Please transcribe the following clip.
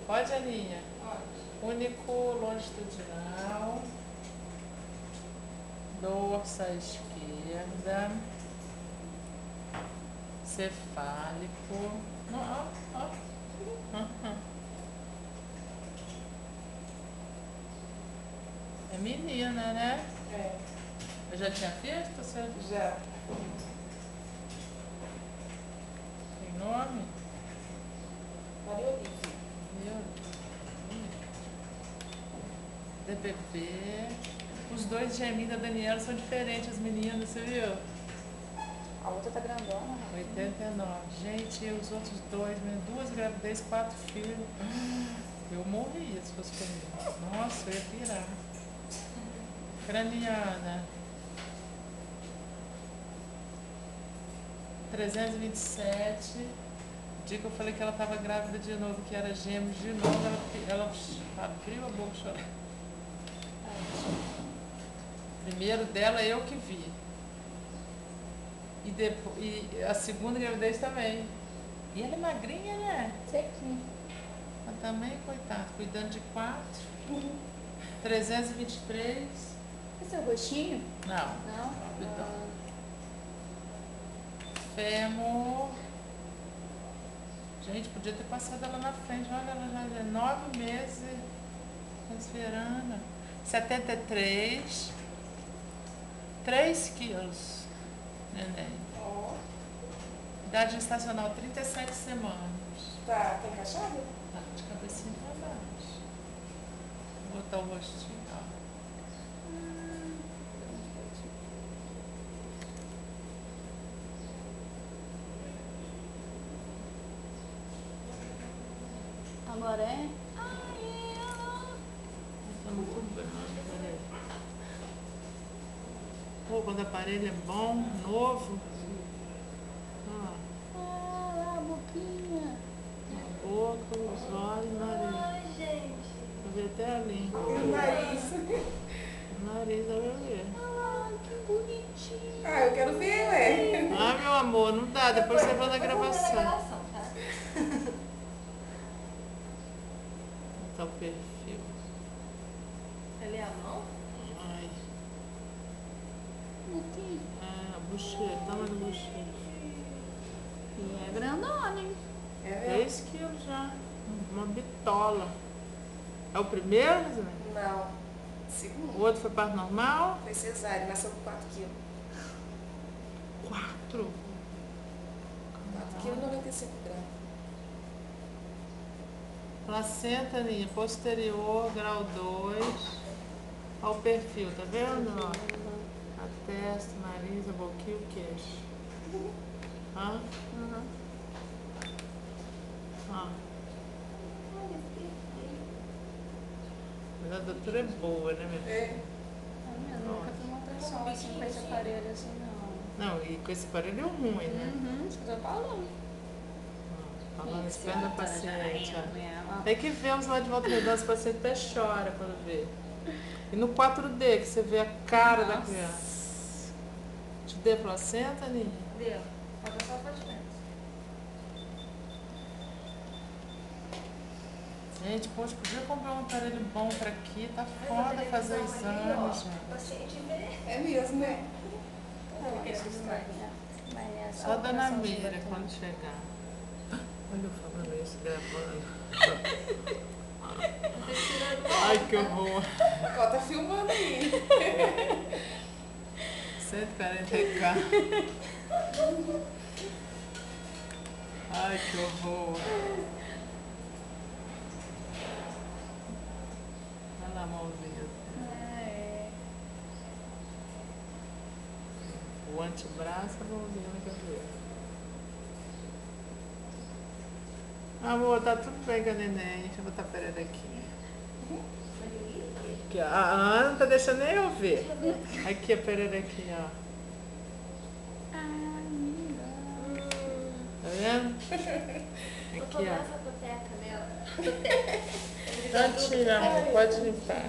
Pode, Aninha? Pode. Único longitudinal, dorso à esquerda, cefálico. Ó, ó. Uhum. É menina, né? É. Eu já tinha visto? Você Já. tem nome? Maria Olívia. Meu. DPP. Os dois gêmeos da Daniela são diferentes, as meninas, você viu? A outra tá grandona, né? 89. Gente, e os outros dois, né? 2 gravidez, 4 filhos. Eu morria se fosse comigo. Nossa, eu ia pirar. Craniana. 327. O dia que eu falei que ela estava grávida de novo, que era gêmeos de novo, ela abriu a boca chorando. Primeiro dela eu que vi. E a segunda gravidez também. E ela é magrinha, né? Sequinho. Mas também, coitado, cuidando de 4. 323. Esse é o rostinho? Não. Não? Cuidando. Fêmur. Gente, podia ter passado ela na frente. Olha, ela já é 9 meses transferando. 73. 3 quilos. Neném. Ó. Idade gestacional 37 semanas. Tá encaixada? Tá, de cabecinha pra baixo. Vou botar o rostinho, ó. Agora é? Tá muito branco, olha aí. Pô, quando o aparelho é bom, novo. Ó, Ah, lá a boquinha. a boca, os olhos, o nariz. Ai, gente. Eu vi até a língua. E o nariz? O nariz, eu vou ver. Ah, que bonitinho. Ah, eu quero ver, ué. Ah, meu amor, não dá, depois você vai na Depois eu vou gravação. na gravação, tá? Tá o perfil. Ela é a mão? Ai, Boquinha. a bochecha, tamanho da bochecha. E é grandona, hein? É mesmo? 3 quilos já. Uma bitola. É o primeiro, Zé? Não. O Segundo. outro foi parto normal? Foi cesárea, nasceu com 4 quilos. 4. 4 quilos e 95 gramas. Placenta, Aninha, posterior, grau 2. Olha o perfil, tá vendo? Ó? A testa, o nariz, a boquinha e o queixo. Hã? Uhum. Ó. Mas a doutora é boa, né, minha filha? É. Eu nunca fiz uma ultrassom assim com esse aparelho assim, não. Não, e com esse aparelho é ruim, né? Uhum, isso que eu tô falando. Ó, falando esperando a paciente, ó. ó. Tem que ver os lá de volta redonda, o paciente até chora quando vê. E no 4D, que você vê a cara da Nossa. criança. Te dê placenta, Aninha? Deu. Falta só o patimento. Gente, poxa, podia comprar um aparelho bom pra aqui, tá foda fazer o exame, gente. Paciente vê. É mesmo, né? Só a dona Meira quando chegar. Olha eu falando isso, gravando. Ai, que horror. Ó, tá filmando aí. 140k. Ai, que horror. Olha lá a mãozinha. O antebraço, a mãozinha na cabeça. Amor, tá tudo bem com a neném. Deixa eu botar a pererequinha. Aqui, ó. A Ana não tá deixando nem eu ver. Aqui a pererequinha, ó. Tá vendo? Aqui, ó. Toteca dela. Pode tirar, amor. Pode limpar.